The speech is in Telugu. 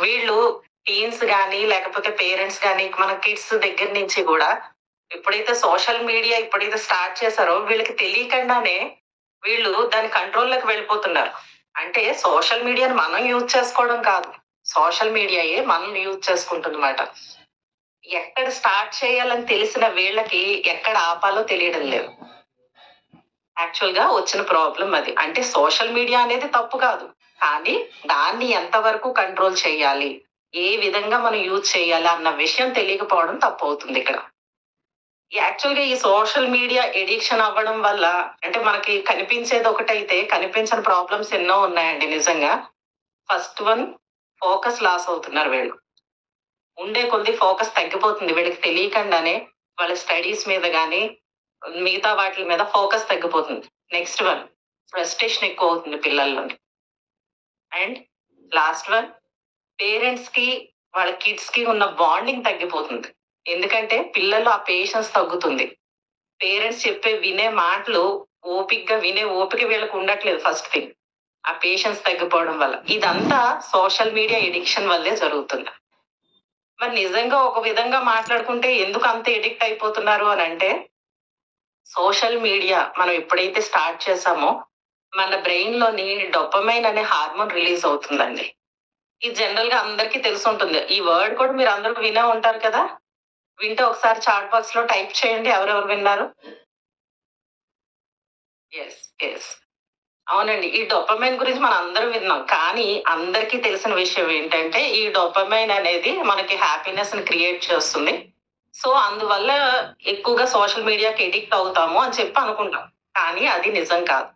వీళ్ళు టీన్స్ గాని, లేకపోతే పేరెంట్స్ గాని, మన కిడ్స్ దగ్గర నుంచి గూడా ఎప్పుడైతే సోషల్ మీడియా ఎప్పుడైతే స్టార్ట్ చేశారో వీళ్ళకి తెలియకుండానే వీళ్ళు దాని కంట్రోల్‌లోకి వెళ్ళిపోతున్నారు. అంటే సోషల్ మీడియాని మనం యూజ్ చేసుకోవడం కాదు. సోషల్ మీడియాయే మనల్ని యూజ్ చేసుకుంటుందన్నమాట. ఎక్కడ స్టార్ట్ చేయాలని తెలిసిన వీళ్ళకి ఎక్కడ ఆపాలో తెలియడం లేదు. యాక్చువల్‌గా వచ్చిన ప్రాబ్లమ్ అది. అంటే సోషల్ మీడియా అనేది తప్పు కాదు. కానీ దాన్ని ఎంతవరకు కంట్రోల్ చేయాలి? ఏ విధంగా మనం యూజ్ చేయాలి అన్న విషయం తెలియకపోవడం తప్పవుతుందిక్కడ. యాక్చువల్‌గా ఈ సోషల్ మీడియా ఎడిక్షన్ అవ్వడం వల్ల అంటే మనకి కనిపించేది ఒకటైతే కనిపించని ప్రాబ్లమ్స్ ఎన్నో ఉన్నాయండి నిజంగా. ఫస్ట్ వన్ ఫోకస్ లాస్ అవుతున్నారు వీళ్ళు. ఉండే కొద్దీ ఫోకస్ తగ్గిపోతుంది వీళ్ళకి తెలియకుండానే. వాళ్ళ స్టడీస్ మీద గాని, మిగతా వాటిల మీద ఫోకస్ తగ్గిపోతుంది. నెక్స్ట్ వన్ ఫ్రస్ట్రేషన్ ఎక్కువవుతుంది పిల్లల్లోని. అండ్ లాస్ట్ వన్ పేరెంట్స్‌కి, వాళ్ళ కిడ్స్‌కి ఉన్న బాండింగ్ తగ్గిపోతుంది. ఎందుకంటే పిల్లల్లో ఆ పేషెన్స్ తగ్గుతుంది. పేరెంట్స్ చెప్పే వినే మాటలు ఓపికగా వినే ఓపిక వీళ్ళకి ఉండట్లేదు ఫస్ట్ థింగ్. ఆ పేషెన్స్ తగ్గిపోవడం వల్ల. ఇదంతా సోషల్ మీడియా ఎడిక్షన్ వల్లే జరుగుతుంది. మరి నిజంగా ఒక విధంగా మాట్లాడుకుంటే ఎందుకు అంత ఎడిక్ట్ అయిపోతున్నారు అనంటే, సోషల్ మీడియా మనం ఎప్పుడైతే స్టార్ట్ చేసామో, మన బ్రెయిన్‌లోని డోపమైన్ అనే హార్మోన్ రిలీజ్ అవుతుందండి. ఇది జనరల్‌గా అందరికీ తెలిసుంటుంది. ఈ వర్డ్ కూడా మీరందరూ వినే ఉంటారు కదా! వింటే ఒకసారి చాట్ బాక్స్‌లో టైప్ చేయండి ఎవరెవరు విన్నారు? యెస్. యెస్. అవునండి. ఈ డోపమైన్ గురించి మనందరం విన్నాం. కానీ అందరికీ తెలిసిన విషయం ఏంటంటే, ఈ డోపమైన్ అనేది మనకి హ్యాపీనెస్‌ని క్రియేట్ చేస్తుంది. సో, అందువల్ల ఎక్కువగా సోషల్ మీడియాకి ఎడిక్ట్ అవుతాము అని చెప్పి అనుకుంటాం. కానీ అది నిజం కాదు.